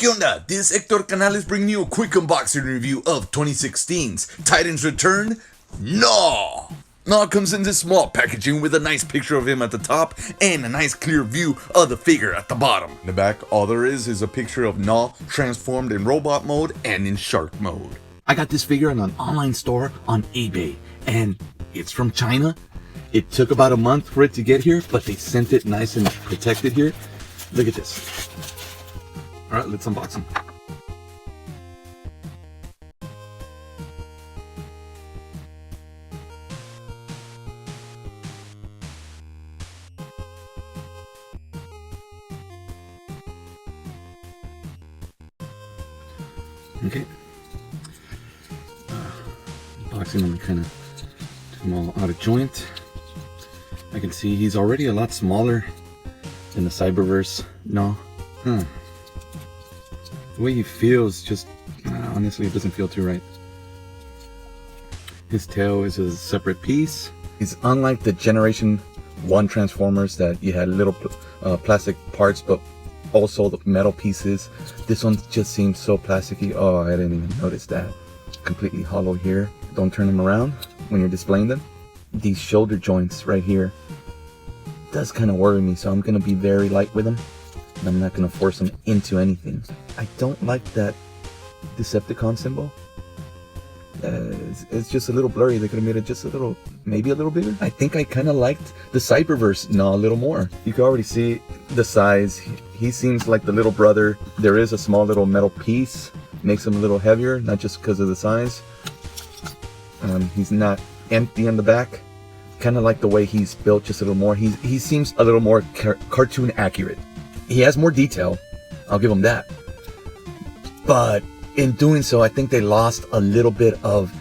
¿Qué onda? This is Hector Canales bringing you a quick unboxing review of 2016's Titans Return, Gnaw! Gnaw comes in this small packaging with a nice picture of him at the top and a nice clear view of the figure at the bottom. In the back, all there is a picture of Gnaw transformed in robot mode and in shark mode. I got this figure in an online store on eBay, and it's from China. It took about a month for it to get here, but they sent it nice and protected here. Look at this. All right, let's unbox them. Okay. Unboxing them kind of all out of joint. I can see he's already a lot smaller than the Cyberverse Gnaw. The way he feels just, honestly, it doesn't feel too right. His tail is a separate piece. He's unlike the Generation 1 Transformers that you had little plastic parts, but also the metal pieces. This one just seems so plasticky. Oh, I didn't even notice that. Completely hollow here. Don't turn them around when you're displaying them. These shoulder joints right here does kind of worry me, so I'm going to be very light with them. And I'm not going to force them into anything. I don't like that Decepticon symbol. It's just a little blurry. They could have made it just a little, maybe a little bigger. I think I kind of liked the Cyberverse Gnaw a little more. You can already see the size. He seems like the little brother. There is a small little metal piece. Makes him a little heavier, not just because of the size. He's not empty in the back. Kind of like the way he's built, just a little more. He seems a little more cartoon accurate. He has more detail, I'll give him that. But in doing so, I think they lost a little bit of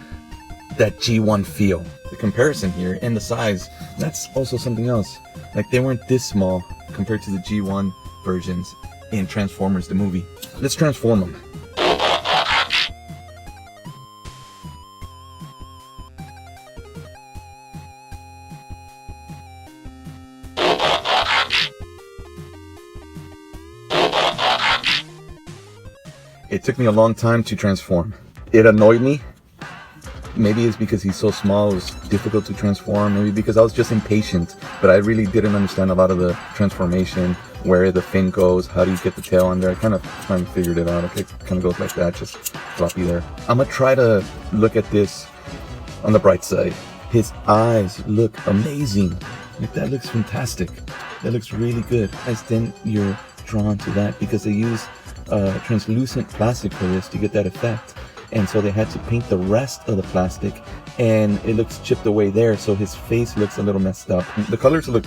that G1 feel. The comparison here and the size, that's also something else. Like, they weren't this small compared to the G1 versions in Transformers the movie. Let's transform them. It took me a long time to transform. It annoyed me. Maybe it's because he's so small, it was difficult to transform. Maybe because I was just impatient, but I really didn't understand a lot of the transformation, where the fin goes, how do you get the tail on there. I kind of figured it out. Okay, it kind of goes like that, just floppy there. I'm gonna try to look at this on the bright side. His eyes look amazing. Like, that looks fantastic. That looks really good. Then you're drawn to that because they use translucent plastic for this to get that effect, and so they had to paint the rest of the plastic, and it looks chipped away there, so his face looks a little messed up. The colors look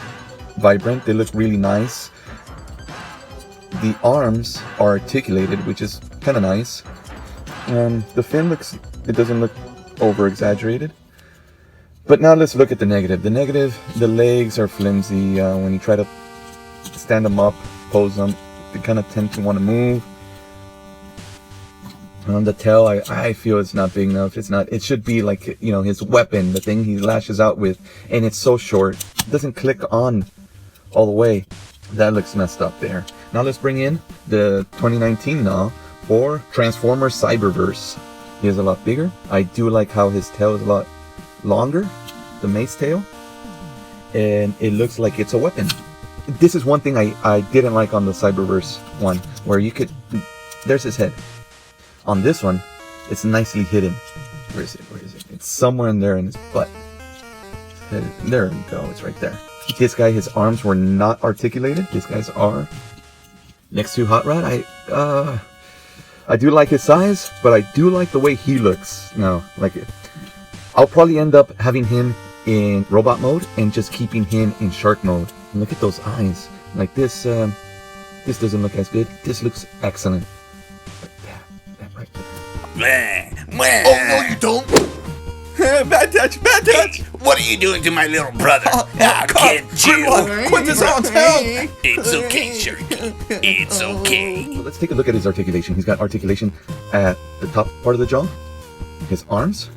vibrant, they look really nice. The arms are articulated, which is kind of nice. The fin looks, it doesn't look over exaggerated. But now let's look at the negative. The negative, the legs are flimsy. When you try to stand them up, pose them, they kind of tend to want to move. The tail, I feel it's not big enough. It's not. It should be like, you know, his weapon, the thing he lashes out with, and it's so short. It doesn't click on all the way. That looks messed up there. Now let's bring in the 2019 Gnaw for Transformers Cyberverse. He is a lot bigger. I do like how his tail is a lot longer, the mace tail, and it looks like it's a weapon. This is one thing I didn't like on the Cyberverse one, where you could, there's his head. On this one, it's nicely hidden. Where is it? Where is it? It's somewhere in there in his butt. There we go, it's right there. This guy, his arms were not articulated. This guy's are. Next to Hot Rod, I do like his size, but I do like the way he looks. No, like it. I'll probably end up having him in robot mode and just keeping him in shark mode. And look at those eyes. Like this, this doesn't look as good. This looks excellent. That right there. Oh, no, you don't! Bad touch, bad touch! What are you doing to my little brother? Can't you? Quit this on help! It's okay, Shirky. It's okay. Well, let's take a look at his articulation. He's got articulation at the top part of the jaw. His arms,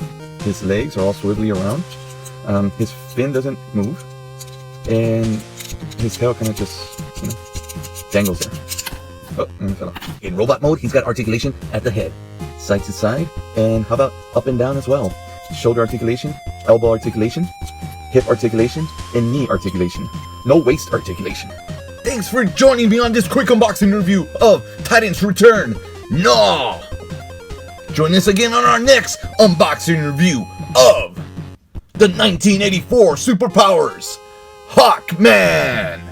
his legs are all swivelly around. His fin doesn't move. And his tail kind of just, you know, dangles there. Oh, and it fell off. In robot mode, he's got articulation at the head, side to side, and how about up and down as well? Shoulder articulation, elbow articulation, hip articulation, and knee articulation. No waist articulation. Thanks for joining me on this quick unboxing review of Titans Return Gnaw. Join us again on our next unboxing review of the 1984 Superpowers Hawkman.